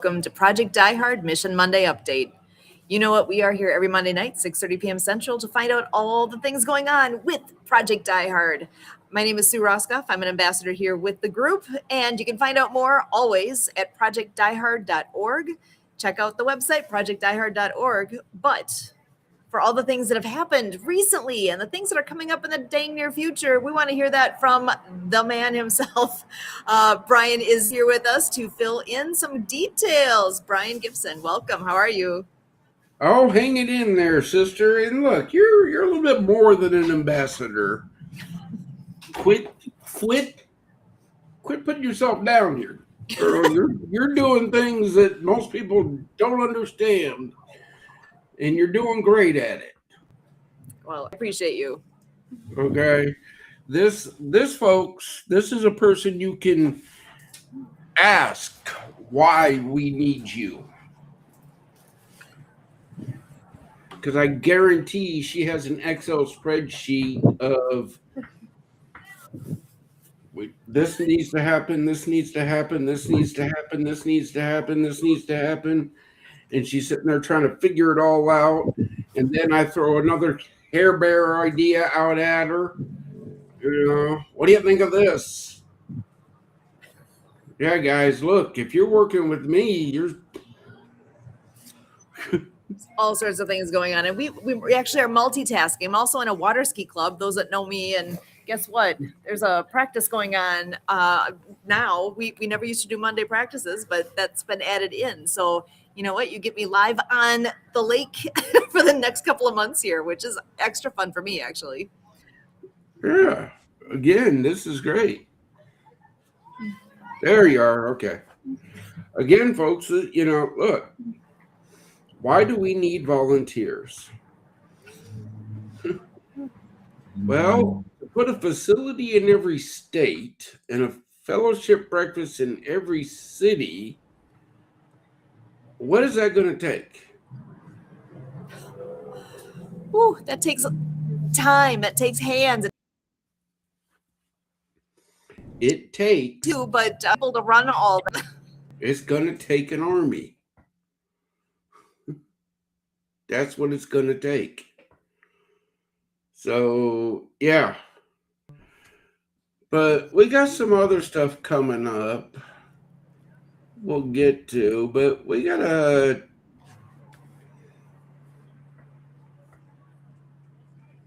Welcome to Project Die Hard Mission Monday Update. You know what? We are here every Monday night, 6:30 p.m. Central, to find out all the things going on with Project Die Hard. My name is Sue Roskoff. I'm an ambassador here with the group, and you can find out more always at projectdiehard.org. Check out the website, projectdiehard.org. But for all the things that have happened recently and the things that are coming up in the dang near future, we want to hear that from the man himself. Brian is here with us to fill in some details. Brian Gibson, welcome. How are you? Oh, hang it in there, sister. And look, you're a little bit more than an ambassador. Quit putting yourself down here, girl. You're doing things that most people don't understand, and you're doing great at it. Well, I appreciate you. Okay, this folks, this is a person you can ask why we need you. Because I guarantee she has an Excel spreadsheet of this needs to happen, this needs to happen, this needs to happen, this needs to happen, this needs to happen. And she's sitting there trying to figure it all out. And then I throw another hair bear idea out at her. You know, what do you think of this? Yeah, guys, look, if you're working with me, you're all sorts of things going on. And we actually are multitasking. I'm also in a water ski club, those that know me. And guess what? There's a practice going on now. We never used to do Monday practices, but that's been added in. So you know what? You get me live on the lake for the next couple of months here, which is extra fun for me, actually. Yeah. Again, this is great. There you are. Okay. Again, folks, you know, look. Why do we need volunteers? Well, to put a facility in every state and a fellowship breakfast in every city, what is that going to take? Ooh, that takes time. That takes hands. It takes too, but able to run all that. It's going to take an army. That's what it's going to take. So, yeah. But we got some other stuff coming up we'll get to, but we got to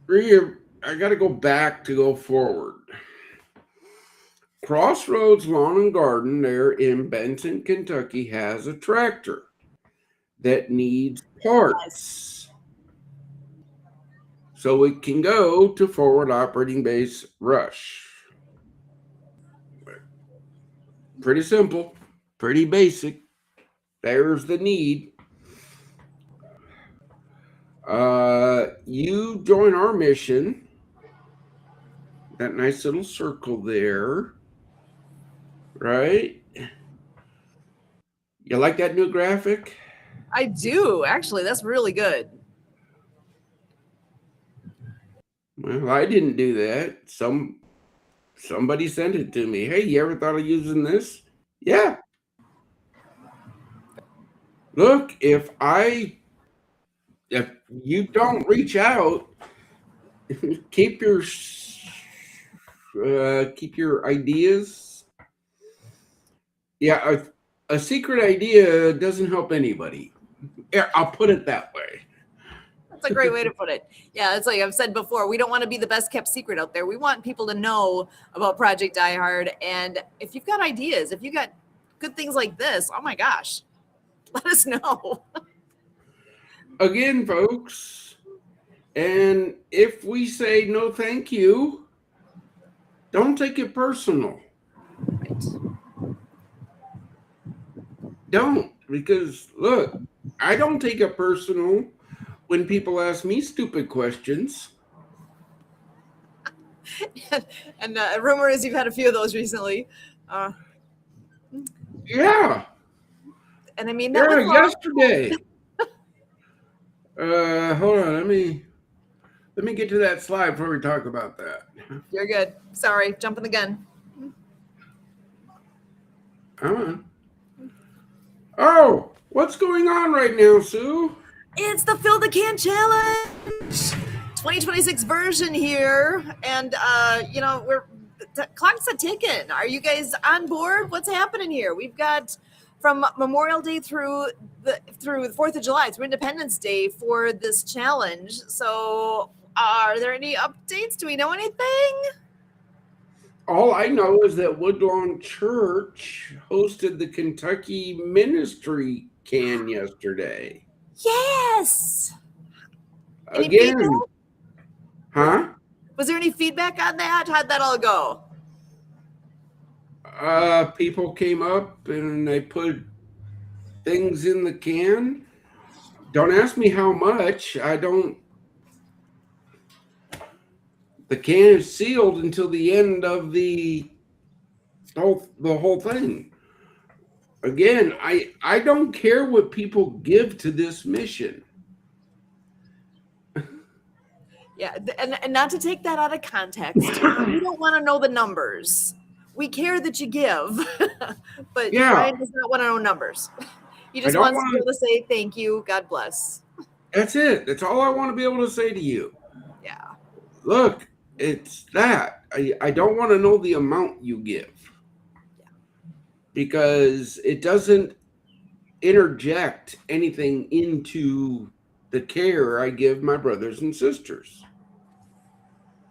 I got to go back to go forward. Crossroads Lawn and Garden there in Benton, Kentucky has a tractor that needs parts. So it can go to Forward Operating Base Rush. Pretty simple, pretty basic. There's the need. You join our mission. That nice little circle there. Right? You like that new graphic? I do, actually. That's really good. Well, I didn't do that. Somebody sent it to me. Hey, you ever thought of using this? Yeah. Look, if you don't reach out, keep your ideas. Yeah, a secret idea doesn't help anybody. Yeah, I'll put it that way. That's a great way to put it. Yeah, it's like I've said before, we don't want to be the best kept secret out there. We want people to know about Project Die Hard. And if you've got ideas, if you got good things like this, oh my gosh, let us know. Again, folks, and if we say no thank you, don't take it personal. Right. Don't, because look, I don't take it personal when people ask me stupid questions. And rumor is you've had a few of those recently. Yeah. And I mean, that was yesterday. Hold on, let me get to that slide before we talk about that. You're good. Sorry, jumping the gun. Come on. Oh, what's going on right now, Sue? It's the Fill the Can Challenge 2026 version here. And, the clock's a ticking. Are you guys on board? What's happening here? We've got from Memorial Day through the 4th of July, through Independence Day for this challenge. So, are there any updates? Do we know anything? All I know is that Woodlawn Church hosted the Kentucky Ministry Can yesterday. Yes. Any feedback? Again, huh? Was there any feedback on that? How'd that all go? People came up and they put things in the can. Don't ask me how much. I don't. The can is sealed until the end of the whole thing. Again, I don't care what people give to this mission. Yeah, and not to take that out of context, we don't want to know the numbers. We care that you give, but Yeah. Brian does not want to know numbers. He just wants to be able to say thank you, God bless. That's it. That's all I want to be able to say to you. Yeah. Look, it's that. I don't want to know the amount you give. Yeah. Because it doesn't interject anything into the care I give my brothers and sisters.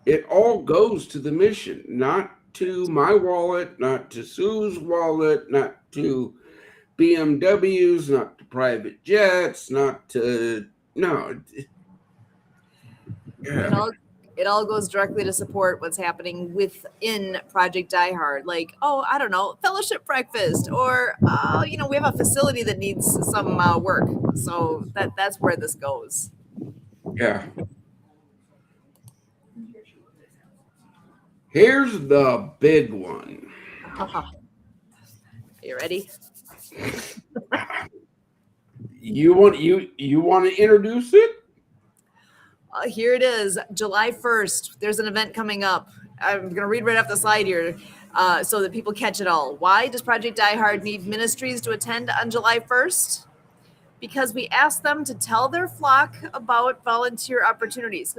It all goes to the mission, not to my wallet, not to Sue's wallet, not to BMWs, not to private jets, not to no. Yeah. It all goes directly to support what's happening within Project Die Hard. Like, oh, I don't know, fellowship breakfast, or we have a facility that needs some work. So that's where this goes. Yeah. Here's the big one. Are you ready? You want to introduce it? Here it is, July 1st. There's an event coming up. I'm going to read right off the slide here so that people catch it all. Why does Project Die Hard need ministries to attend on July 1st? Because we asked them to tell their flock about volunteer opportunities.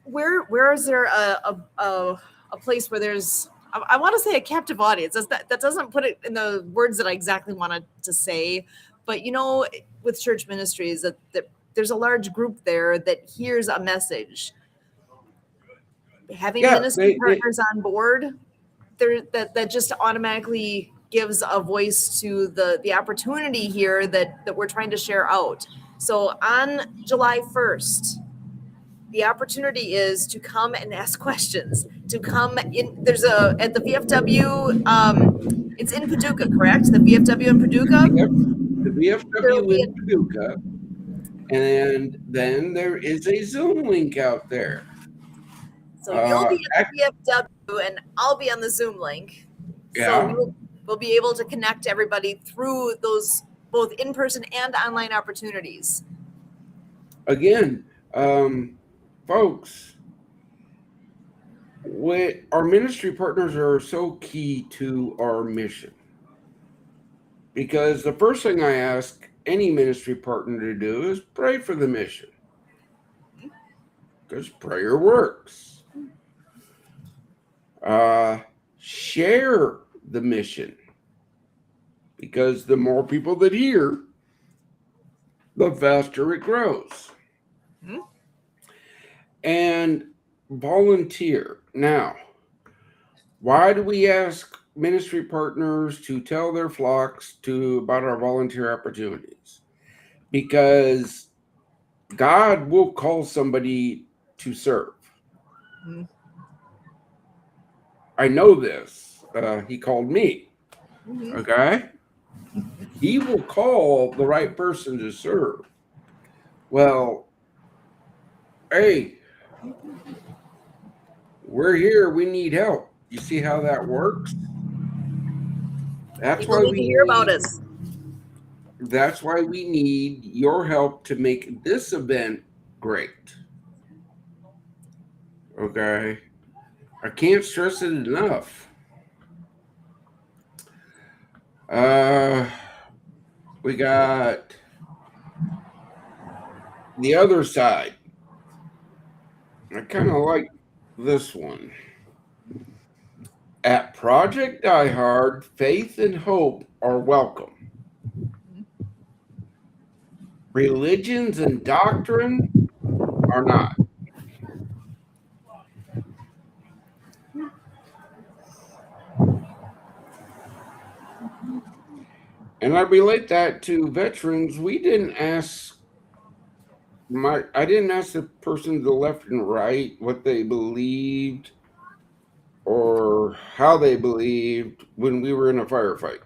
Where is there a place where there's, I want to say, a captive audience? That doesn't put it in the words that I exactly wanted to say, but with church ministries that there's a large group there that hears a message. Having ministry partners on board, that just automatically gives a voice to the opportunity here that we're trying to share out. So on July 1st, the opportunity is to come and ask questions, to come in. There's at the VFW, it's in Paducah, correct? The VFW in Paducah? Yep. The VFW in Paducah. And then there is a Zoom link out there. So you'll be at the VFW and I'll be on the Zoom link. Yeah. So we'll be able to connect everybody through those both in-person and online opportunities. Again, folks, our ministry partners are so key to our mission. Because the first thing I ask any ministry partner to do is pray for the mission. Because prayer works. Share the mission. Because the more people that hear, the faster it grows. Mm-hmm. And volunteer. Now, why do we ask ministry partners to tell their flocks about our volunteer opportunities? Because God will call somebody to serve. Mm-hmm. I know this. He called me. Mm-hmm. Okay? He will call the right person to serve. Well, hey, we're here. We need help. You see how that works? That's why we hear about us. That's why we need your help to make this event great. Okay? I can't stress it enough. We got the other side. I kind of like this one. At Project Die Hard, faith and hope are welcome. Religions and doctrine are not. And I relate that to veterans. I didn't ask the person to the left and right what they believed or how they believed when we were in a firefight.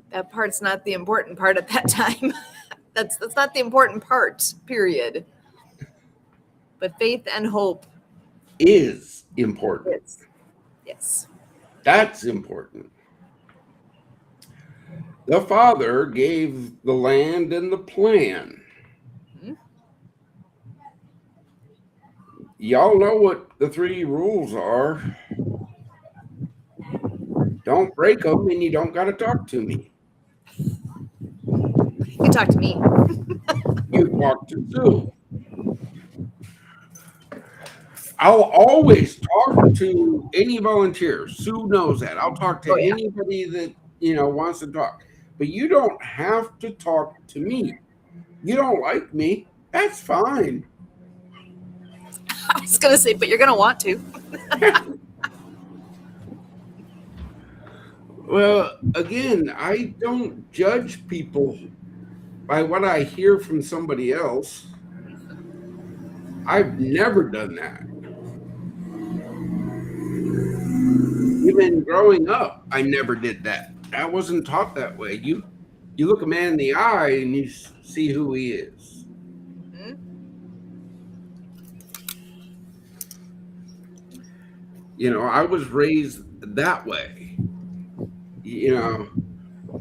That part's not the important part at that time. That's not the important part, period. But faith and hope is important. Yes. That's important. The Father gave the land and the plan. Mm-hmm. Y'all know what the 3 rules are. Don't break them, and you don't got to talk to me. You talk to me. You talk to Sue. I'll always talk to any volunteer. Sue knows that. I'll talk to anybody that wants to talk. But you don't have to talk to me. You don't like me. That's fine. I was going to say, but you're going to want to. Well, again, I don't judge people by what I hear from somebody else. I've never done that. Even growing up, I never did that. I wasn't taught that way. You look a man in the eye and you see who he is. Mm-hmm. I was raised that way.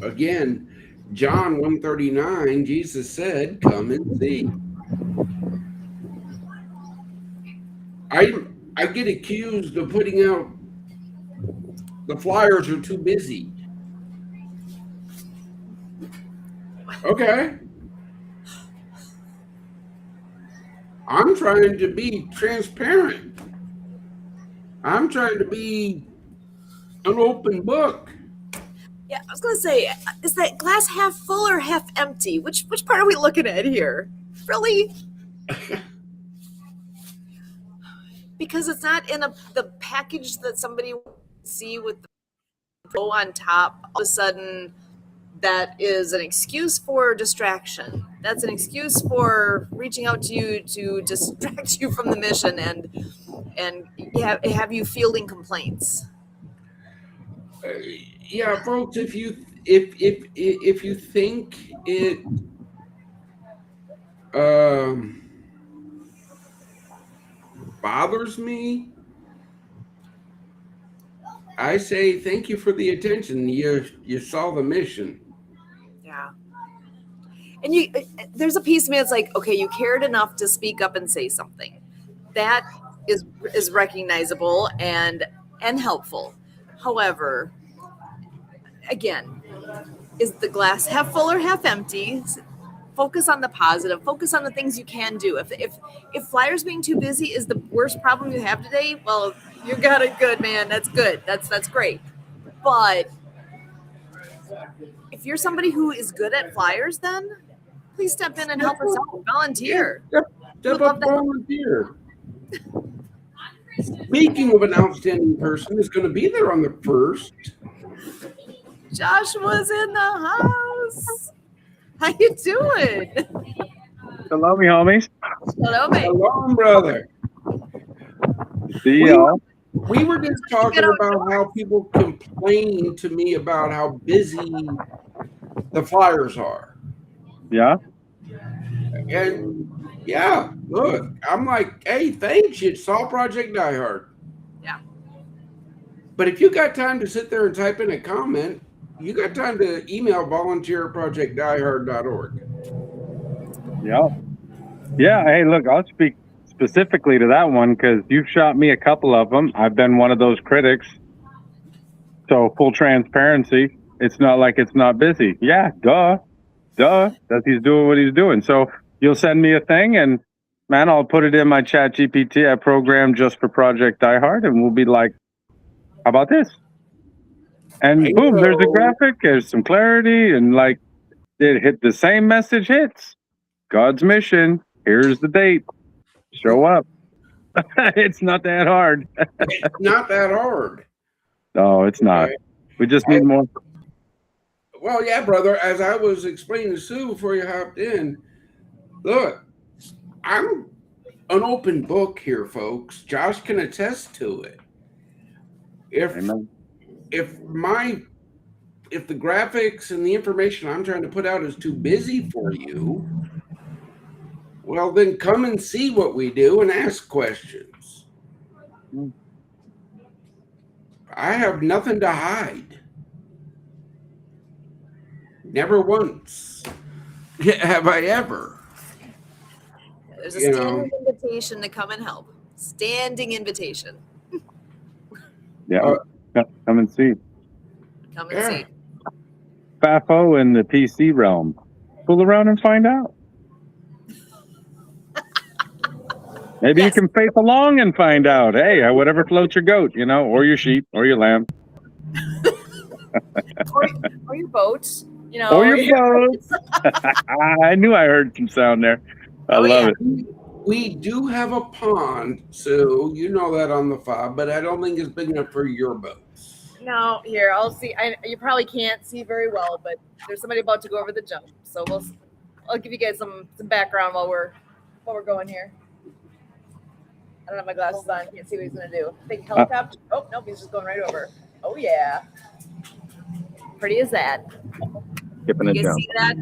Again, John 1:39, Jesus said, "Come and see." I get accused of putting out the flyers are too busy. Okay. I'm trying to be transparent. I'm trying to be an open book. Yeah, I was going to say, is that glass half full or half empty? Which part are we looking at here? Really? Because it's not in the package that somebody will see with the bow on top. All of a sudden, that is an excuse for distraction. That's an excuse for reaching out to you to distract you from the mission and have you fielding complaints. Yeah, folks, if you think it bothers me, I say thank you for the attention. You saw the mission. Yeah. And there's a piece of me that's like, okay, you cared enough to speak up and say something. That is recognizable and helpful. However, again, is the glass half full or half empty? Focus on the positive. Focus on the things you can do. If flyers being too busy is the worst problem you have today, well, you got it good, man. That's good. That's great. But if you're somebody who is good at flyers, then please step in and help us out. Volunteer. Yeah, step up, volunteer. Speaking of an outstanding person who's going to be there on the 1st. Joshua's in the house. How you doing? Hello, me homies. Hello, mate. Hello, brother. See y'all. We were just talking about how people complain to me about how busy the flyers are. Yeah. And yeah, look, I'm like, hey, thanks. You saw Project Die Hard. Yeah. But if you got time to sit there and type in a comment, you got time to email volunteer@projectdiehard.org. Yeah. Yeah. Hey, look, I'll speak specifically to that one because you've shot me a couple of them. I've been one of those critics. So full transparency, it's not like it's not busy. Yeah, duh, that he's doing what he's doing. So you'll send me a thing, and man, I'll put it in my Chat GPT. I programmed just for Project Die Hard, and we'll be like, "How about this?" And boom, there's a graphic. There's some clarity, and like it hit the same message hits. God's mission. Here's the date. Show up. It's not that hard. It's not that hard. No, it's not. Okay. We just need more. Well, yeah, brother, as I was explaining to Sue before you hopped in, look, I'm an open book here, folks. Josh can attest to it. Amen. If the graphics and the information I'm trying to put out is too busy for you, well, then come and see what we do and ask questions. I have nothing to hide. Never once have I ever. There's a standing invitation to come and help. Standing invitation. Yeah, come and see. Come and see. FAFO in the PC realm. Fool around and find out. Maybe you can faith along and find out. Hey, whatever floats your goat, or your sheep, or your lamb. or your boat. Or your boat. I knew I heard some sound there. I love it. We do have a pond, so you know that on the fob, but I don't think it's big enough for your boats. No, here, I'll see. You probably can't see very well, but there's somebody about to go over the jump. So I'll give you guys some background while we're going here. I don't have my glasses on. Can't see what he's going to do. Big helicopter. Oh, nope, he's just going right over. Oh, yeah. Pretty as that. Skipping a jump. See that?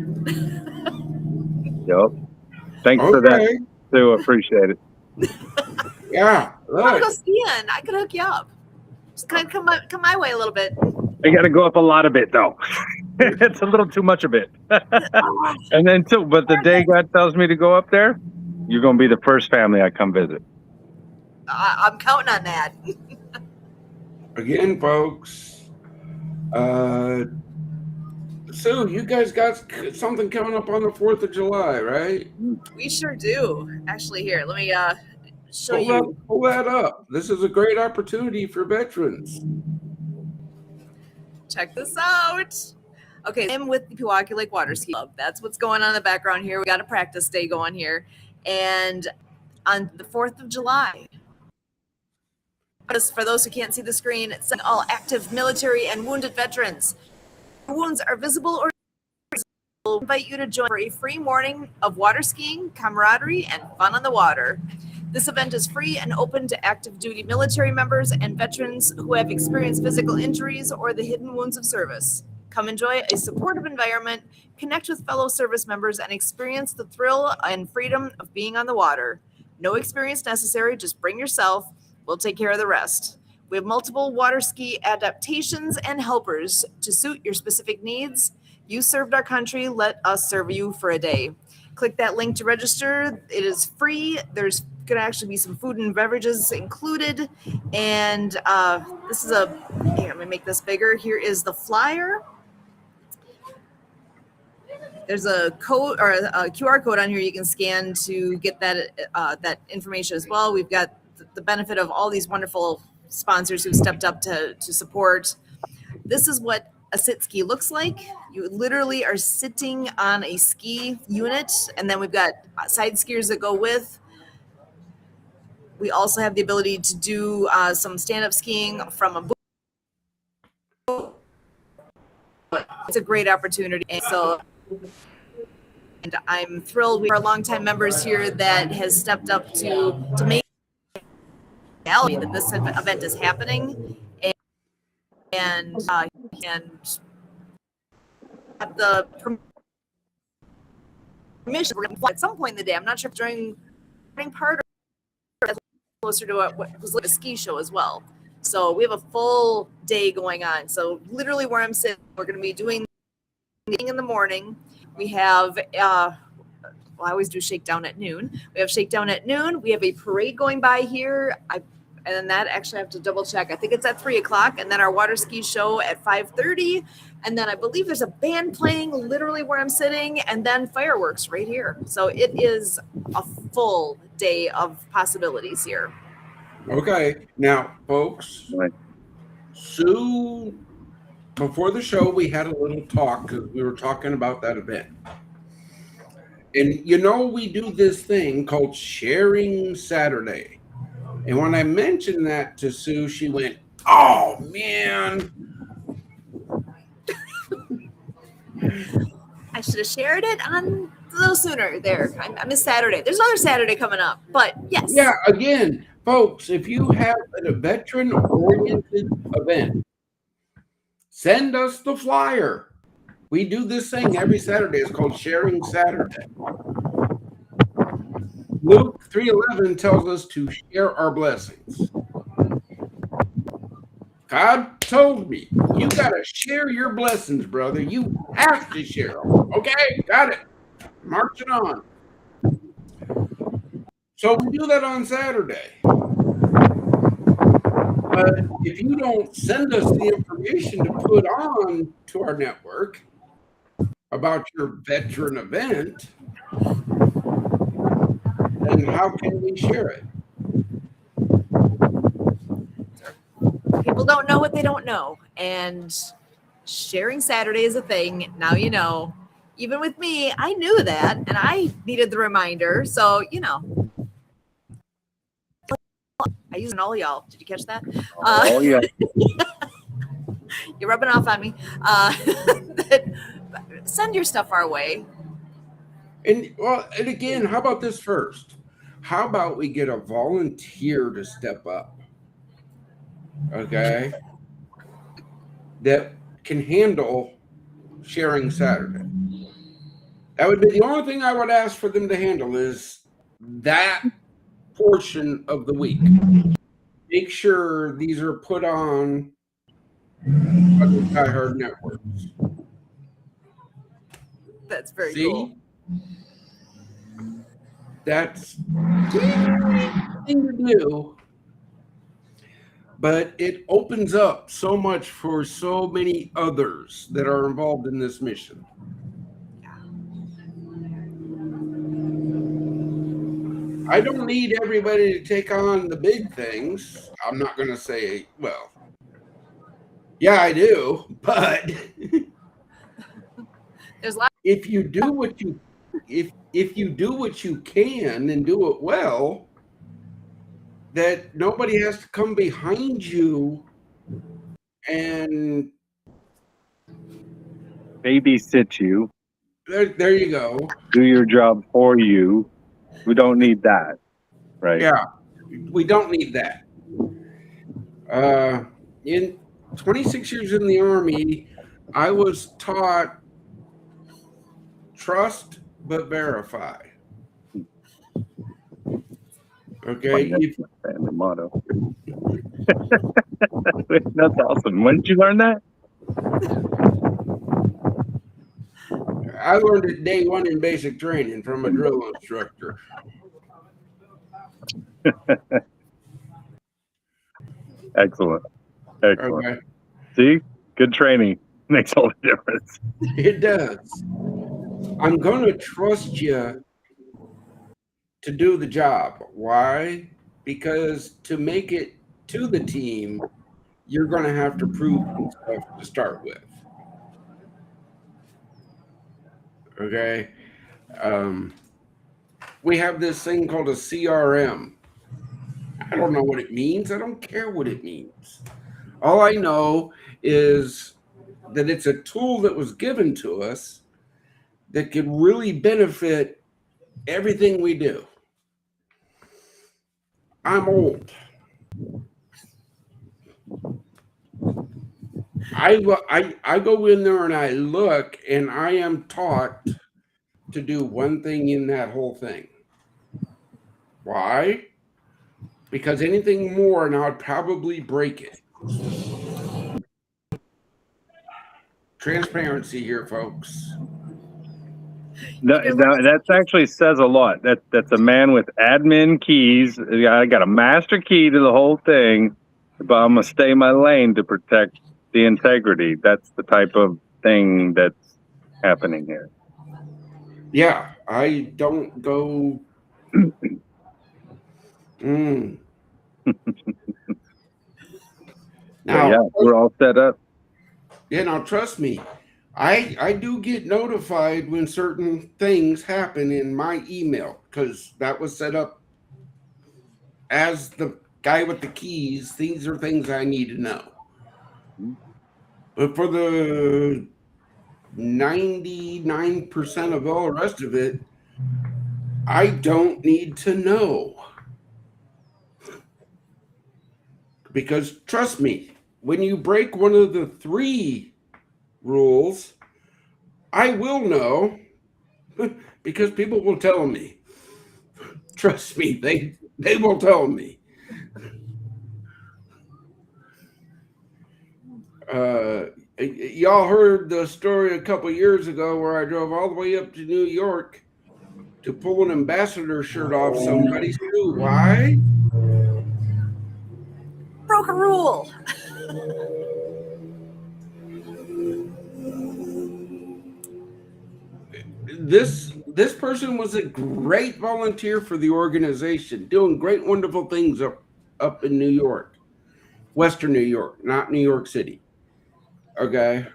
Yep. Thanks for that, Sue. Appreciate it. Yeah. I'll go skiing. I could hook you up. Just kind of come my way a little bit. I got to go up a lot of it, though. It's a little too much of it. And then, but the day God tells me to go up there, you're going to be the first family I come visit. I'm counting on that. Again, folks. So you guys got something coming up on the 4th of July, right? We sure do. Actually, here, let me show you. Pull that up. This is a great opportunity for veterans. Check this out. Okay, I'm with the Pewaukee Lake Water Ski Club. That's what's going on in the background here. We got a practice day going here. And on the 4th of July, for those who can't see the screen, it's all active military and wounded veterans. Wounds are visible or we'll invite you to join for a free morning of water skiing, camaraderie, and fun on the water. This event is free and open to active duty military members and veterans who have experienced physical injuries or the hidden wounds of service. Come enjoy a supportive environment, connect with fellow service members, and experience the thrill and freedom of being on the water. No experience necessary, just bring yourself. We'll take care of the rest. We have multiple water ski adaptations and helpers to suit your specific needs. You served our country, let us serve you for a day. Click that link to register. It is free. There's going to actually be some food and beverages included. And this is I'm going to make this bigger. Here is the flyer. There's a code or a QR code on here you can scan to get that information as well. We've got the benefit of all these wonderful sponsors who stepped up to support. This is what a sit ski looks like. You literally are sitting on a ski unit, and then we've got side skiers that go with. We also have the ability to do some stand-up skiing from a boat. It's a great opportunity. And I'm thrilled. We are longtime members here that has stepped up to make reality that this event is happening, and at the permission we're going to fly at some point in the day. I'm not sure if during part or closer to what was like a ski show as well. So we have a full day going on. So literally where I'm sitting, we're going to be doing in the morning. We have I always do shakedown at noon. We have shakedown at noon. We have a parade going by here. And then that actually I have to double check. I think it's at 3:00, and then our water ski show at 5:30. And then I believe there's a band playing literally where I'm sitting, and then fireworks right here. So it is a full day of possibilities here. Okay. Now, folks, Right. Sue, before the show, we had a little talk because we were talking about that event. And we do this thing called Sharing Saturday. And when I mentioned that to Sue, she went, "Oh, man." I should have shared it on a little sooner there. I missed Saturday. There's another Saturday coming up, but yes. Yeah, again, folks, if you have a veteran-oriented event, send us the flyer. We do this thing every Saturday. It's called Sharing Saturday. Luke 3:11 tells us to share our blessings. God told me, you got to share your blessings, brother. You have to share them. Okay, got it. Marching on. So we do that on Saturday. But if you don't send us the information to put on to our network about your veteran event, then how can we share it? People don't know what they don't know. And sharing Saturday is a thing. Now you know. Even with me, I knew that, and I needed the reminder. So, I use it on all y'all. Did you catch that? Oh, yeah. You're rubbing off on me. Send your stuff our way. And again, how about this first? How about we get a volunteer to step up? Okay. That can handle Sharing Saturday. That would be the only thing I would ask for them to handle is that portion of the week. Make sure these are put on the Die Hard networks. That's very cool. That's the thing to do. But it opens up so much for so many others that are involved in this mission. I don't need everybody to take on the big things. I'm not going to say, well, yeah, I do, but There's a lot. if you do what you can and do it well, that nobody has to come behind you and babysit you. There you go. Do your job for you. We don't need that, right? Yeah, we don't need that. In 26 years in the Army, I was taught trust but verify. Okay. That's my family motto. That's awesome. When did you learn that? I learned it day one in basic training from a drill instructor. Excellent. Okay. See? Good training makes all the difference. It does. I'm going to trust you to do the job. Why? Because to make it to the team, you're going to have to prove yourself to start with. Okay. We have this thing called a CRM. I don't know what it means. I don't care what it means. All I know is that it's a tool that was given to us that could really benefit everything we do. I'm old. I go in there and I look and I am taught to do one thing in that whole thing. Why? Because anything more and I'd probably break it. Transparency here, folks. That actually says a lot. That's a man with admin keys. I got a master key to the whole thing, but I'm gonna stay in my lane to protect the integrity. That's the type of thing that's happening here. Yeah, I don't go. Now, yeah, we're all set up. Yeah, now trust me, I do get notified when certain things happen in my email because that was set up as the guy with the keys. These are things I need to know. But for the 99% of all the rest of it, I don't need to know. Because trust me, when you break one of the 3 rules, I will know because people will tell me. Trust me, they will tell me. Y'all heard the story a couple years ago where I drove all the way up to New York to pull an ambassador shirt off somebody's suit. Why? Broke a rule. This person was a great volunteer for the organization, doing great, wonderful things up in New York, Western New York, not New York City. Okay.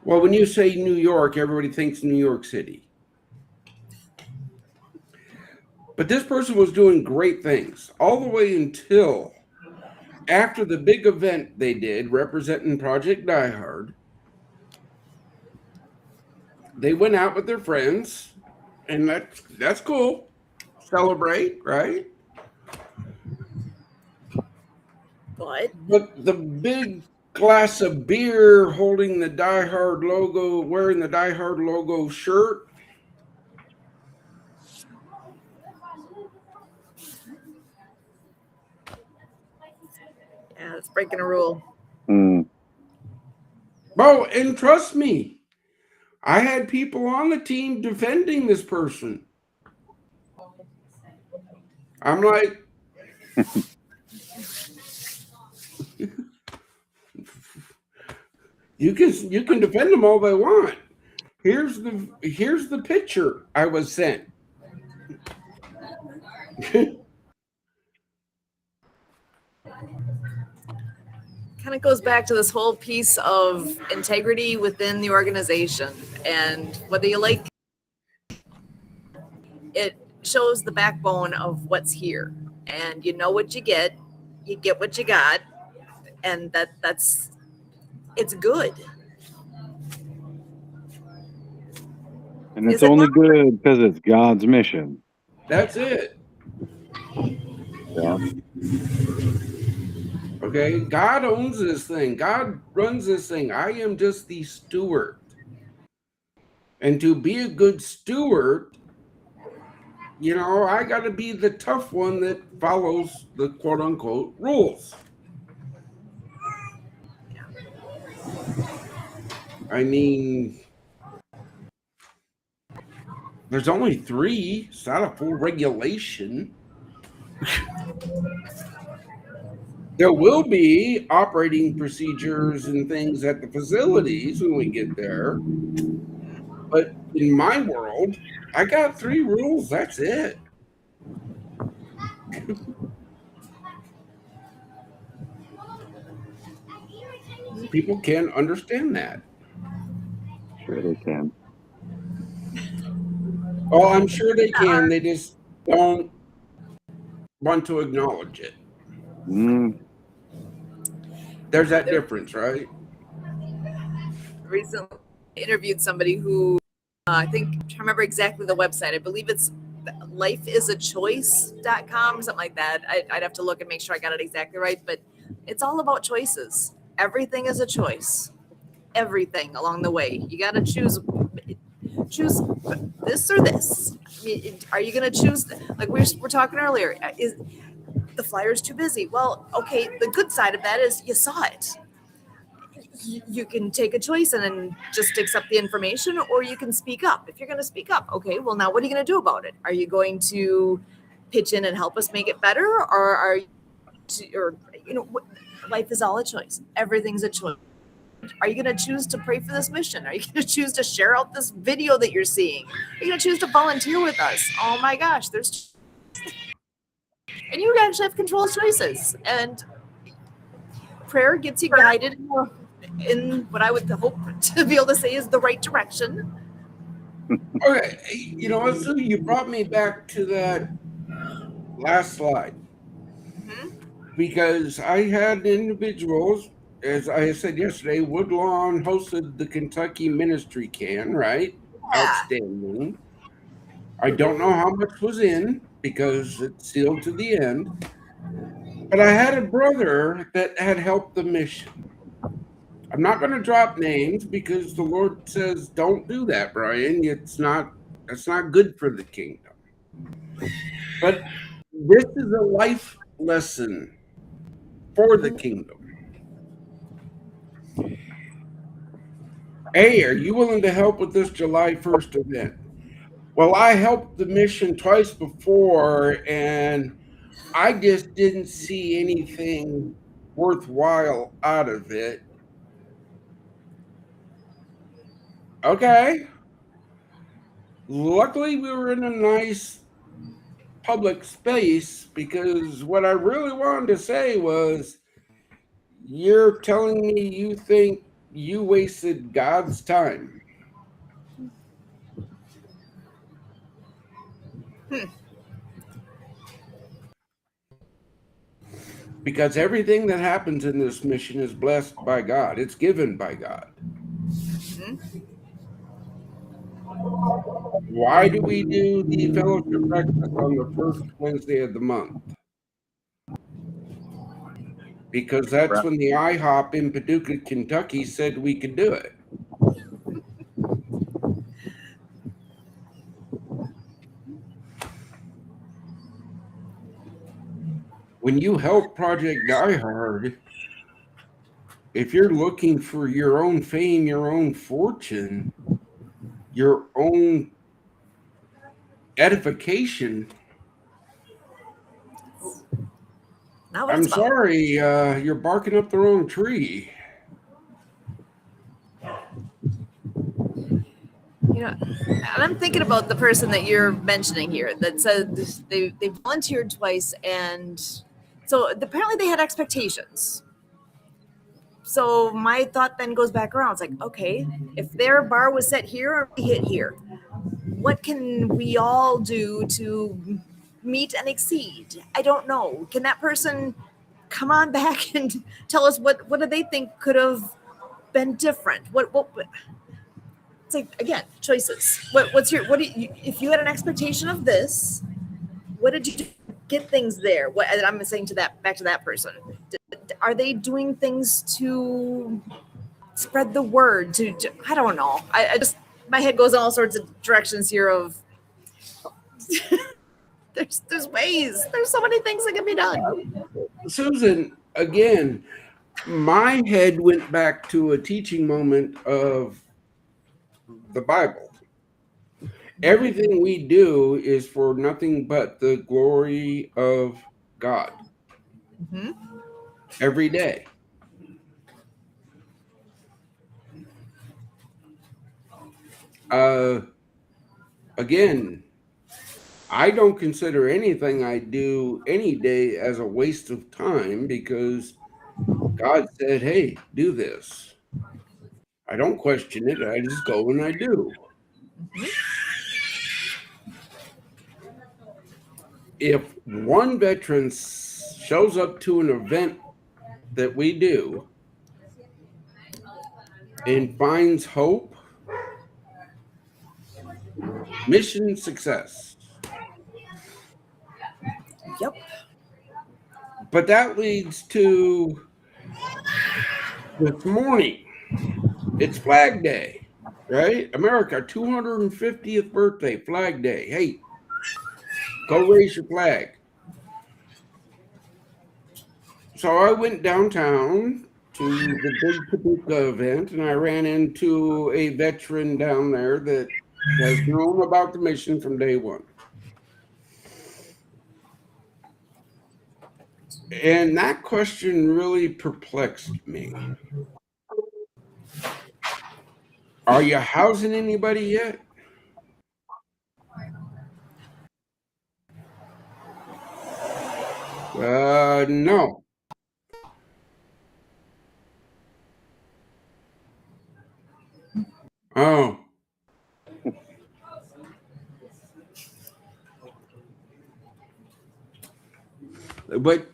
Well, when you say New York, everybody thinks New York City. But this person was doing great things all the way until after the big event they did representing Project Die Hard. They went out with their friends, and that's cool. Celebrate, right? But the big glass of beer holding the Die Hard logo, wearing the Die Hard logo shirt. Yeah, it's breaking a rule. Bro, and trust me, I had people on the team defending this person. I'm like, you can defend them all they want. Here's the picture I was sent. Kind of goes back to this whole piece of integrity within the organization, and whether you like it, shows the backbone of what's here, and you know what you get what you got, and that's it's good. And it's only good because it's God's mission. That's it. Yeah. Okay, God owns this thing. God runs this thing. I am just the steward. And to be a good steward, I got to be the tough one that follows the quote unquote rules. I mean, there's only 3. It's not a full regulation. There will be operating procedures and things at the facilities when we get there. But in my world, I got 3 rules. That's it. People can't understand that. Sure they can. Oh, I'm sure they can. They just don't want to acknowledge it. There's that difference, right? Recently interviewed somebody who I remember exactly the website. I believe it's lifeisachoice.com or something like that. I'd have to look and make sure I got it exactly right, but it's all about choices. Everything is a choice. Everything along the way. You got to choose this or this. I mean, are you going to choose, like we were talking earlier, is the flyer's too busy? Well, okay, the good side of that is you saw it. you can take a choice and then just accept the information, or you can speak up. If you're going to speak up, okay, well, now what are you going to do about it? Are you going to pitch in and help us make it better, or are you, or life is all a choice. Everything's a choice. Are you going to choose to pray for this mission? Are you going to choose to share out this video that you're seeing? Are you going to choose to volunteer with us? Oh my gosh, and you actually have control of choices. And prayer gets you guided in what I would hope to be able to say is the right direction. Okay, Sue, you brought me back to that last slide. Because I had individuals, as I said yesterday, Woodlawn hosted the Kentucky Ministry Can, right? Yeah. Outstanding. I don't know how much was in because it's sealed to the end. But I had a brother that had helped the mission. I'm not going to drop names because the Lord says, don't do that, Brian. It's not good for the kingdom. But this is a life lesson for the kingdom. Hey, are you willing to help with this July 1st event? Well, I helped the mission twice before, and I just didn't see anything worthwhile out of it. Okay. Luckily, we were in a nice public space because what I really wanted to say was, you're telling me you think you wasted God's time. Because everything that happens in this mission is blessed by God. It's given by God. Why do we do the fellowship breakfast on the first Wednesday of the month? Because that's when the IHOP in Paducah, Kentucky said we could do it. When you help Project Die Hard, if you're looking for your own fame, your own fortune, your own edification, I'm sorry, you're barking up the wrong tree. And I'm thinking about the person that you're mentioning here that said they volunteered twice, and so apparently they had expectations. So my thought then goes back around. It's like, okay, if their bar was set here or we hit here, what can we all do to meet and exceed? I don't know. Can that person come on back and tell us what do they think could have been different? What it's like, again, choices. If you had an expectation of this, what did you do to get things there? What, and I'm saying back to that person. Are they doing things to spread the word? I don't know. I just, my head goes in all sorts of directions here of there's ways. There's so many things that can be done. Susan, again, my head went back to a teaching moment of the Bible. Everything we do is for nothing but the glory of God. Every day. Again, I don't consider anything I do any day as a waste of time because God said, hey, do this. I don't question it. I just go and I do. If one veteran shows up to an event that we do and finds hope, mission success. Yep. But that leads to this morning. It's Flag Day, right? America, 250th birthday, Flag Day. Hey, go raise your flag. So I went downtown to the Big Paducah event, and I ran into a veteran down there that has known about the mission from day one. And that question really perplexed me. Are you housing anybody yet? No. Oh. But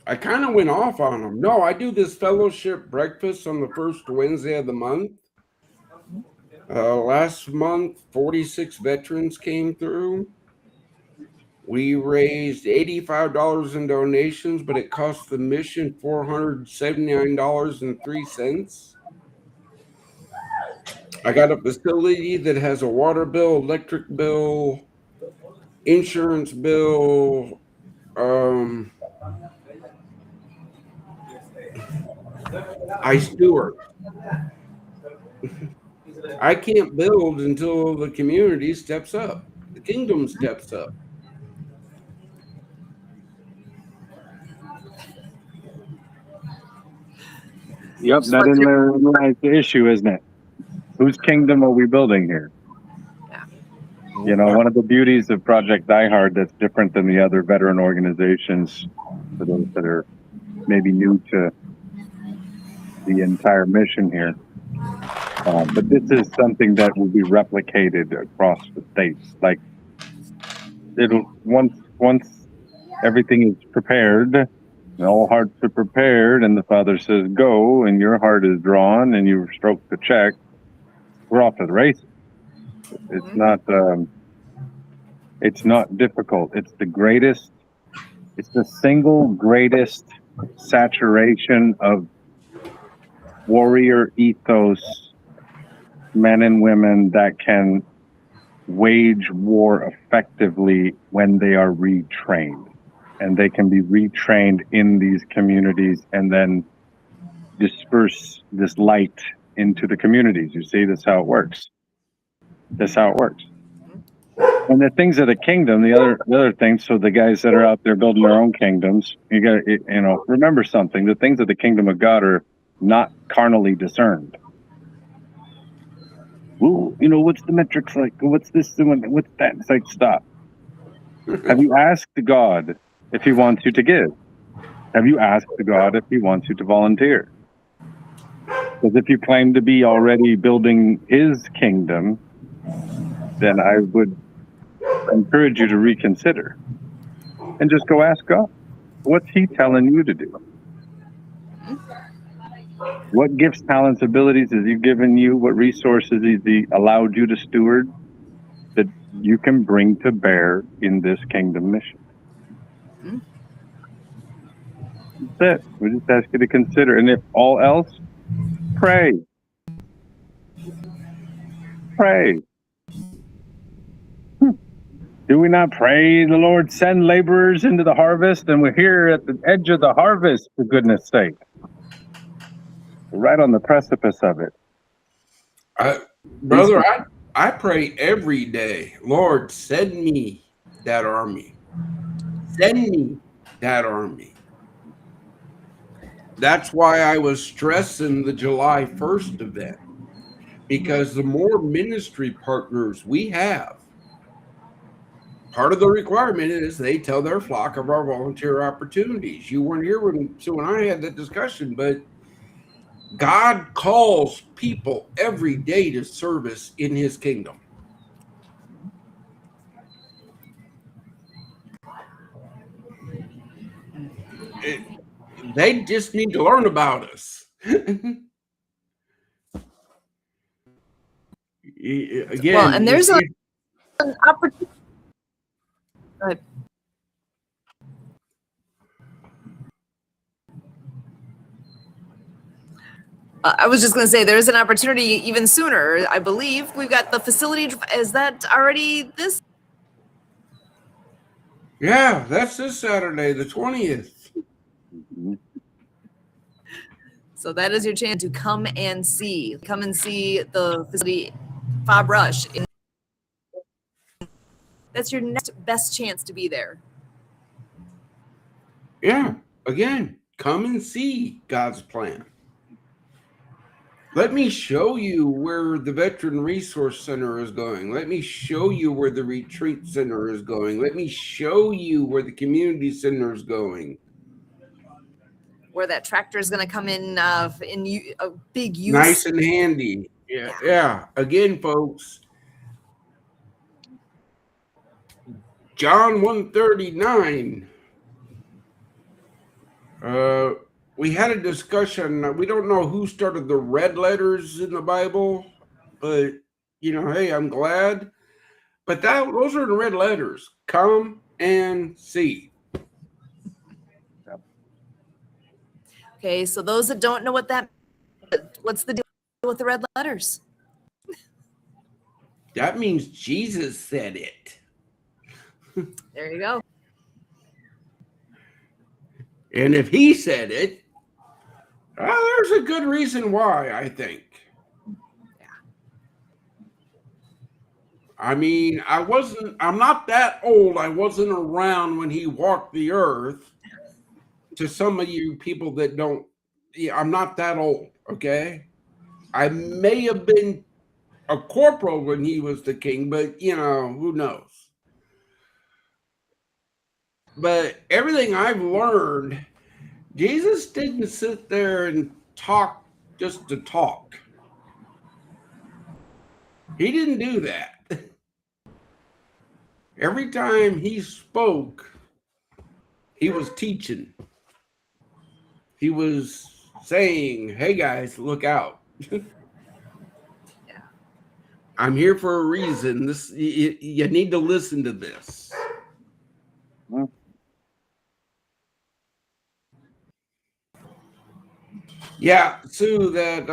I kind of went off on them. No, I do this fellowship breakfast on the first Wednesday of the month. Last month, 46 veterans came through. We raised $85 in donations, but it cost the mission $479.03. I got a facility that has a water bill, electric bill, insurance bill, I steward. I can't build until the community steps up. The kingdom steps up. Yep, that is the issue, isn't it? Whose kingdom are we building here? Yeah. You know, one of the beauties of Project Die Hard that's different than the other veteran organizations, for those that are maybe new to the entire mission here. But this is something that will be replicated across the states. Like, it'll once everything is prepared, and all hearts are prepared, and the Father says go, and your heart is drawn, and you stroke the check, we're off to the races. It's not difficult. It's the single greatest saturation of warrior ethos, men and women that can wage war effectively when they are retrained. And they can be retrained in these communities and then disperse this light into the communities. You see, that's how it works. That's how it works. And the things of the kingdom, the other things, so the guys that are out there building their own kingdoms, you got to, remember something. The things of the kingdom of God are not carnally discerned. Ooh, what's the metrics like? What's this? What's that? It's like, stop. Have you asked God if he wants you to give? Have you asked God if he wants you to volunteer? Because if you claim to be already building his kingdom, then I would encourage you to reconsider and just go ask God. What's he telling you to do? What gifts, talents, abilities has he given you? What resources has he allowed you to steward that you can bring to bear in this kingdom mission? That's it. We just ask you to consider. And if all else, pray. Pray. Do we not pray, the Lord send laborers into the harvest? And we're here at the edge of the harvest, for goodness sake. We're right on the precipice of it. Brother, I pray every day, Lord, send me that army. Send me that army. That's why I was stressing the July 1st event, because the more ministry partners we have, part of the requirement is they tell their flock of our volunteer opportunities. You weren't here when I had that discussion, but God calls people every day to service in his kingdom. They just need to learn about us. Again, well, and there's an opportunity. Go ahead. I was just going to say there's an opportunity even sooner. I believe we've got the facility. Is that already this? Yeah, that's this Saturday, the 20th. So that is your chance to come and see. Come and see the facility, Fob Rush. That's your next best chance to be there. Yeah. Again, come and see God's plan. Let me show you where the Veteran Resource Center is going. Let me show you where the Retreat Center is going. Let me show you where the Community Center is going. Where that tractor is going to come in a big use. Nice and handy. Yeah. Again, folks, John 139. We had a discussion. We don't know who started the red letters in the Bible, but hey, I'm glad. But those are the red letters. Come and see. Okay, so those that don't know what's the deal with the red letters? That means Jesus said it. There you go. And if he said it, there's a good reason why, I think. Yeah. I mean, I'm not that old. I wasn't around when he walked the earth. To some of you people that don't, I'm not that old, okay? I may have been a corporal when he was the king, but, who knows? But everything I've learned, Jesus didn't sit there and talk just to talk. He didn't do that. Every time he spoke, he was teaching. He was saying, hey guys, look out. Yeah. I'm here for a reason. You need to listen to this. Yeah, Sue, that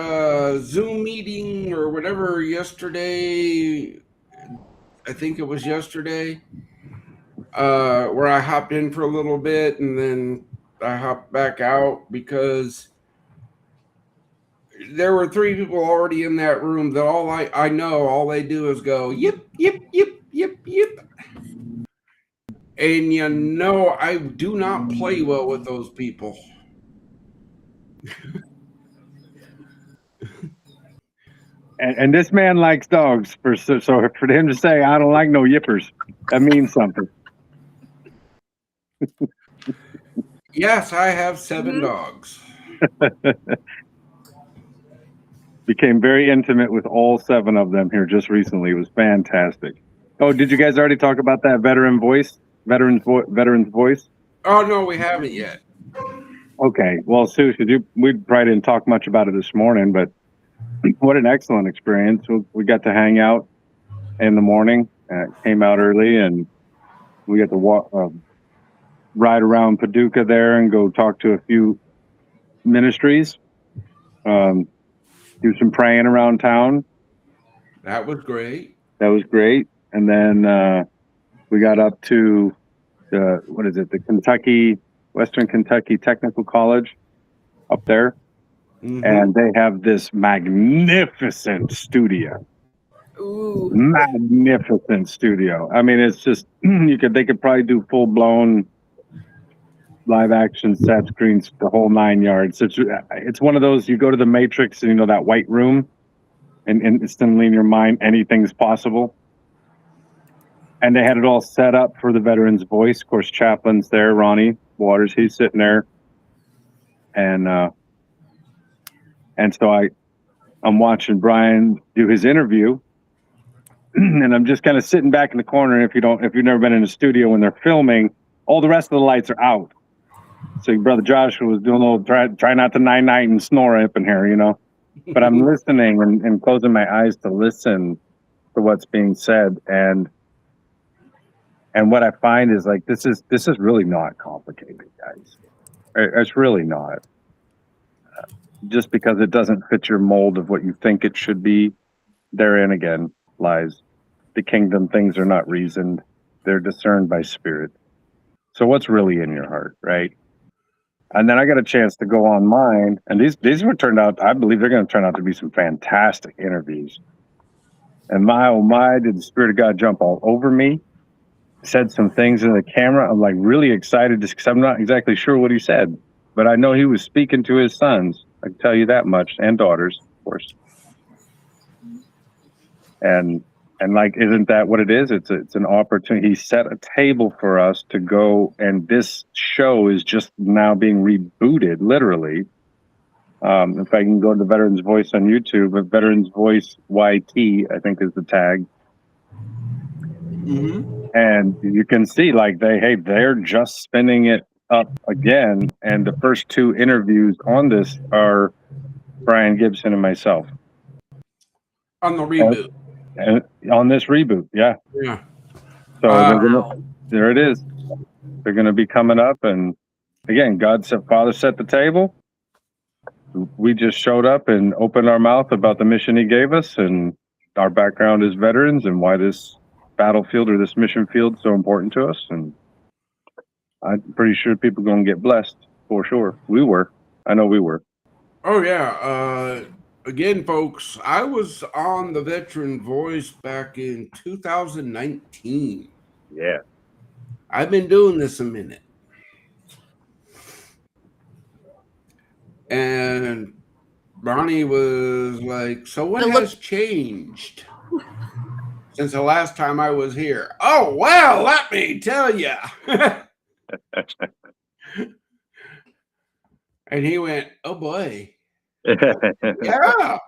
Zoom meeting or whatever yesterday, I think it was yesterday, where I hopped in for a little bit and then I hopped back out because there were 3 people already in that room that I know all they do is go, yip, yip, yip, yip, yip. And I do not play well with those people. And this man likes dogs, so for him to say, I don't like no yippers, that means something. Yes, I have 7 dogs. Became very intimate with all 7 of them here just recently. It was fantastic. Oh, did you guys already talk about that veteran's voice? Oh, no, we haven't yet. Okay. Well, Sue, we probably didn't talk much about it this morning, but what an excellent experience. We got to hang out in the morning, came out early, and we got to ride around Paducah there and go talk to a few ministries, do some praying around town. That was great. And then we got up to the Western Kentucky Technical College up there. Mm-hmm. And they have this magnificent studio. Ooh. Magnificent studio. I mean, it's just they could probably do full-blown live action set screens, the whole 9 yards. It's one of those, you go to the Matrix and that white room and instantly in your mind anything's possible. And they had it all set up for the veteran's voice. Of course, Chaplain's there, Ronnie Waters, he's sitting there. And so I'm watching Brian do his interview, and I'm just kind of sitting back in the corner. If you've never been in a studio when they're filming, all the rest of the lights are out. So Brother Joshua was doing a little try not to night and snore up in here, But I'm listening and closing my eyes to listen to what's being said, and what I find is like this is really not complicated, guys. It's really not. Just because it doesn't fit your mold of what you think it should be, therein again lies the kingdom. Things are not reasoned, they're discerned by spirit. So what's really in your heart, right? And then I got a chance to go on mine, and these were turned out. I believe they're going to turn out to be some fantastic interviews. And my oh my, did the Spirit of God jump all over me? Said some things in the camera. I'm like really excited because I'm not exactly sure what he said, but I know he was speaking to his sons. I can tell you that much, and daughters, of course. And like, isn't that what it is? It's an opportunity. He set a table for us to go, and this show is just now being rebooted, literally. If I can go to the Veterans Voice on YouTube, but Veterans Voice YT, I think is the tag. Mm-hmm. And you can see like they're just spinning it up again. And the first two interviews on this are Brian Gibson and myself. On the reboot. And on this reboot, yeah. Yeah. So there it is. They're going to be coming up, and again, Father set the table. We just showed up and opened our mouth about the mission He gave us, and our background as veterans, and why this battlefield or this mission field is so important to us. And I'm pretty sure people are going to get blessed for sure. We were. I know we were. Oh yeah. Again, folks, I was on the Veteran Voice back in 2019. Yeah. I've been doing this a minute. And Ronnie was like, so what has changed since the last time I was here? Oh, well, let me tell you. And he went, oh, boy. Yeah.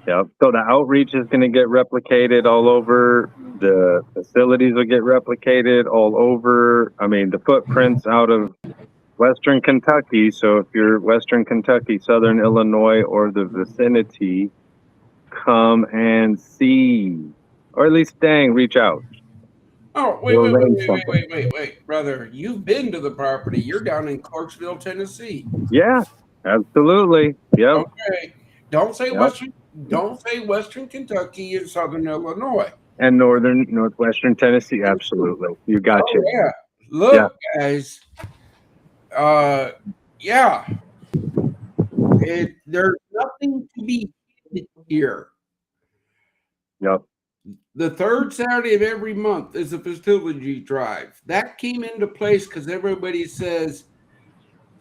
Yep. So the outreach is going to get replicated all over. The facilities will get replicated all over. I mean, the footprints out of Western Kentucky. So if you're Western Kentucky, Southern Illinois, or the vicinity, come and see, or at least reach out. Oh, wait, brother. You've been to the property. You're down in Clarksville, Tennessee. Yeah, absolutely. Yep. Okay. Don't say Western Kentucky and Southern Illinois. And northwestern Tennessee. Absolutely. You got you. Yeah. Look, guys. Yeah. There's nothing to be hidden here. Yep. The third Saturday of every month is a facility drive. That came into place because everybody says,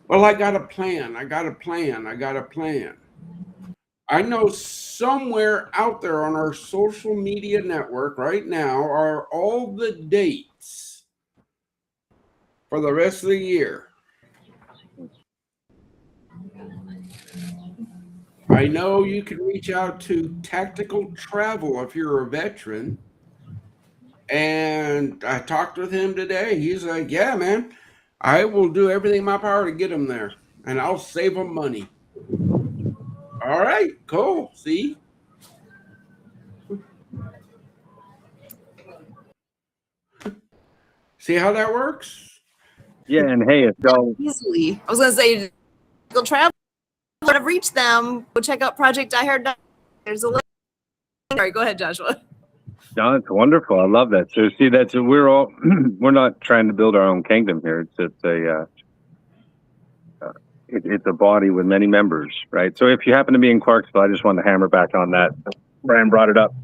well, I got a plan. I know somewhere out there on our social media network right now are all the dates for the rest of the year. I know you can reach out to Tactical Travel if you're a veteran. And I talked with him today. He's like, yeah, man, I will do everything in my power to get him there. And I'll save him money. All right, cool. See? See how that works? Yeah, and hey, if y'all easily. I was going to say, go travel. Want to reach them, go check out Project diehard. There's a link. Sorry, go ahead, Joshua. No, it's wonderful. I love that. So see, we're not trying to build our own kingdom here. It's a body with many members, right? So if you happen to be in Clarksville, I just want to hammer back on that. Brian brought it up,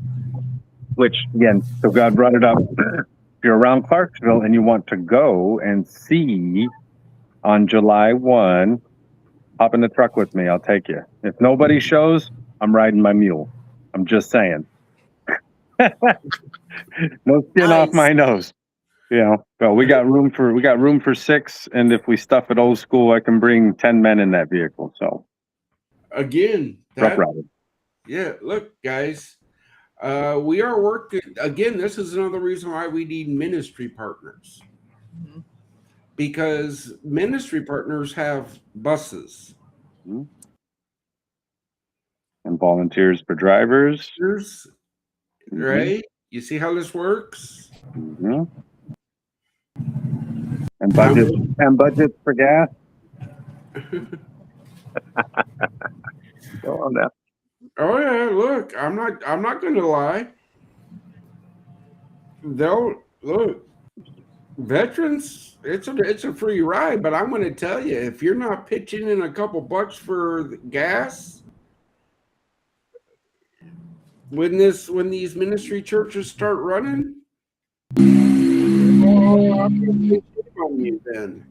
which again, so God brought it up. If you're around Clarksville and you want to go and see on July 1, hop in the truck with me. I'll take you. If nobody shows, I'm riding my mule. I'm just saying. No skin off my nose. But we got room for 6, and if we stuff it old school, I can bring 10 men in that vehicle. So again, look, guys, we are working again. This is another reason why we need ministry partners. Mm-hmm. Because ministry partners have buses. Mm-hmm. And volunteers for drivers. Right? Mm-hmm. You see how this works? Mm-hmm. And budgets for gas. Go on now. Oh yeah, look, I'm not gonna lie. They'll look. veterans, it's a free ride, but I'm going to tell you, if you're not pitching in a couple bucks for the gas, when these ministry churches start running, oh, I'm going to shame on you then.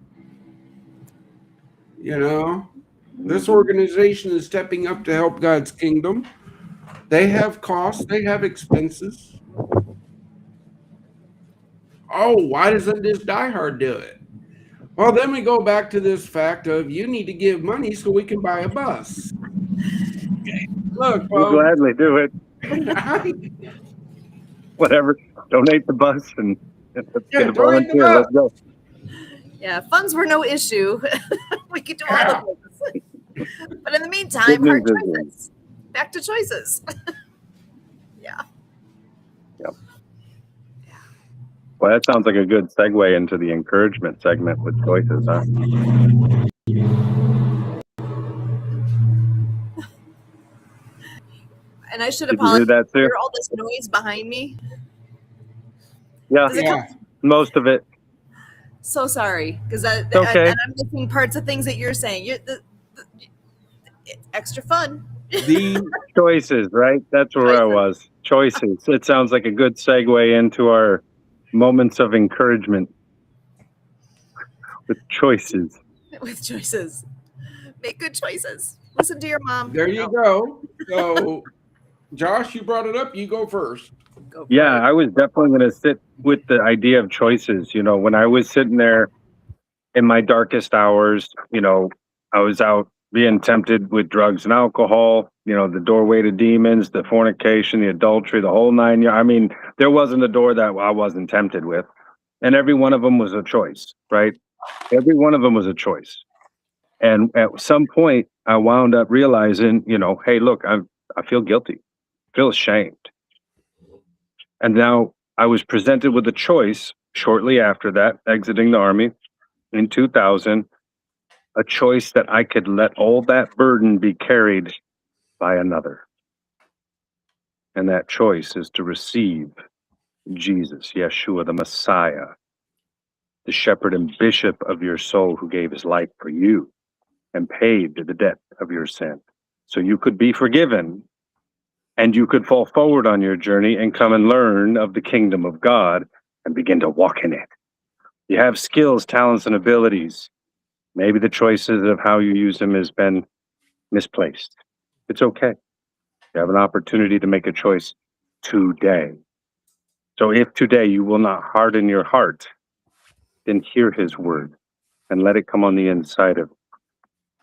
You know, this organization is stepping up to help God's kingdom. They have costs, they have expenses. Oh, why doesn't this diehard do it? Well, then we go back to this fact of you need to give money so we can buy a bus. Look, We'll folks. gladly do it. Whatever. Donate the bus and let's get a donate the volunteer. bus. Let's go. Yeah, funds were no issue. We could do all the things. But in the Good meantime, news hard is, choices. Back to choices. Yeah. Yep. Well, that sounds like a good segue into the encouragement segment with choices, huh? And I should Did you hear apologize. that too? Hear all this noise behind me? Yeah, Does it come? most of it. So sorry, because Okay. and I'm missing parts of things that you're saying. It's extra fun. The Choices, right? That's where I was. Choices. It sounds like a good segue into our moments of encouragement with choices. With choices. Make good choices. Listen to your mom. there you go. So, Josh, you brought it up. You go first. Go for Yeah, it. I was definitely going to sit with the idea of choices. You know, when I was sitting there in my darkest hours, you know, I was out being tempted with drugs and alcohol, you know, the doorway to demons, the fornication, the adultery, the whole nine yards. I mean, there wasn't a door that I wasn't tempted with. And every one of them was a choice, right? Every one of them was a choice. And at some point, I wound up realizing, you know, hey, look, I feel guilty, feel ashamed. And now I was presented with a choice shortly after that, exiting the Army in 2000, a choice that I could let all that burden be carried by another. And that choice is to receive Jesus, Yeshua, the Messiah, the shepherd and bishop of your soul who gave his life for you and paid the debt of your sin. So you could be forgiven and you could fall forward on your journey and come and learn of the kingdom of God and begin to walk in it. You have skills, talents, and abilities. Maybe the choices of how you use them has been misplaced. It's okay. You have an opportunity to make a choice today. So if today you will not harden your heart, then hear his word and let it come on the inside of you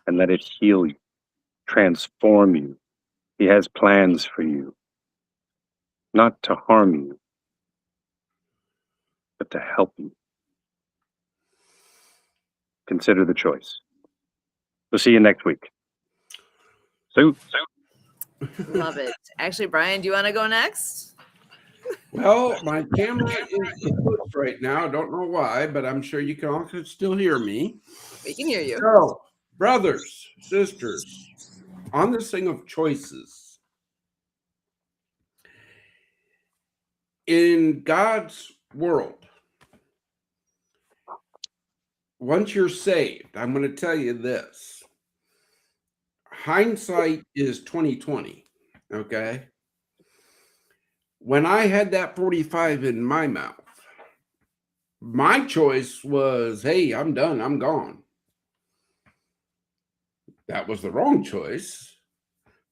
and let it heal you, transform you. He has plans for you, not to harm you, but to help you. Consider the choice. We'll see you next week. So, Love it. Actually, Brian, do you want to go next? Well, my camera is closed right now. I don't know why, but I'm sure you can all still hear me. We can hear you. So, brothers, sisters, on this thing of choices, in God's world, once you're saved, I'm going to tell you this. Hindsight is 2020, okay? When I had that 45 in my mouth, my choice was, hey, I'm done, I'm gone. That was the wrong choice.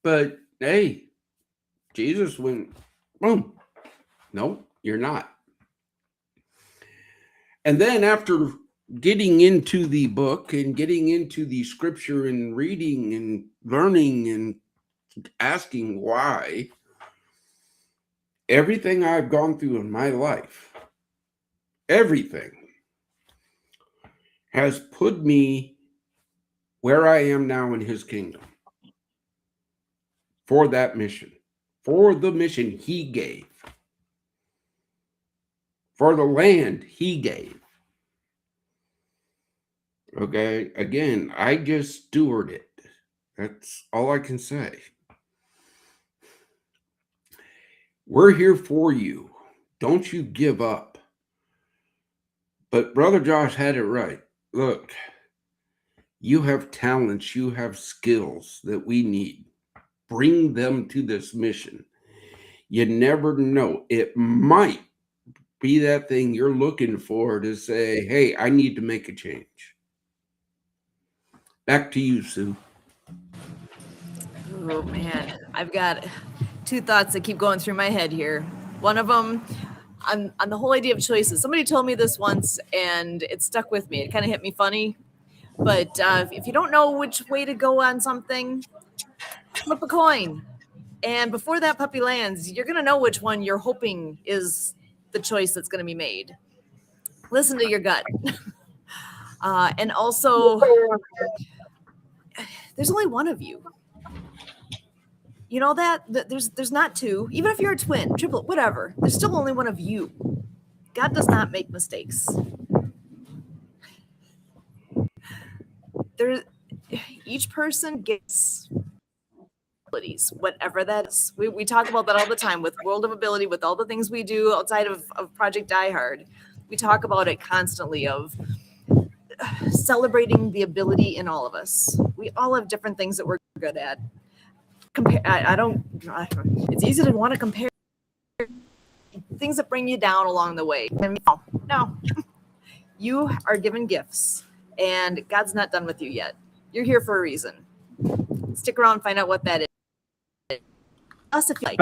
But hey, Jesus went, boom. No, you're not. And then after getting into the book and getting into the scripture and reading and learning and asking why, everything I've gone through in my life, everything has put me where I am now in his kingdom for that mission, for the mission he gave, for the land he gave. Okay, again, I just steward it. That's all I can say. We're here for you. Don't you give up. But Brother Josh had it right. Look, you have talents, you have skills that we need. Bring them to this mission. You never know. It might be that thing you're looking for to say, hey, I need to make a change. Back to you, Sue. Oh man, I've got two thoughts that keep going through my head here. One of them on the whole idea of choices. Somebody told me this once and it stuck with me. It kind of hit me funny. But if you don't know which way to go on something, flip a coin. And before that puppy lands, you're going to know which one you're hoping is the choice that's going to be made. Listen to your gut. And also, there's only one of you. You know that there's not two. Even if you're a twin, triplet, whatever, there's still only one of you. God does not make mistakes. Each person gets abilities, whatever that is. We talk about that all the time with World of Ability, with all the things we do outside of Project Die Hard. We talk about it constantly of celebrating the ability in all of us. We all have different things that we're good at. It's easy to want to compare things that bring you down along the way. No. You are given gifts, and God's not done with you yet. You're here for a reason. Stick around and find out what that is. Us if you like.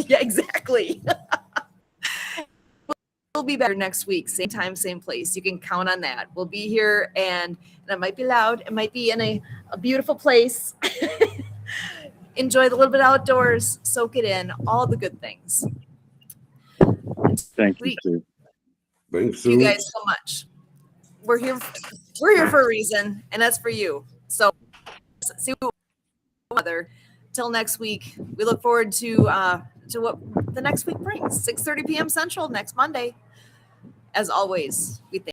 Yeah, exactly. We'll be better next week, same time, same place. You can count on that. We'll be here, and it might be loud. It might be in a beautiful place. Enjoy the little bit outdoors. Soak it in. All the good things. Thank you, Sue. Thanks, you guys so much. We're here for a reason, and that's for you. So see what other. Till next week. We look forward to what the next week brings. 6:30 p.m. Central next Monday. As always, we thank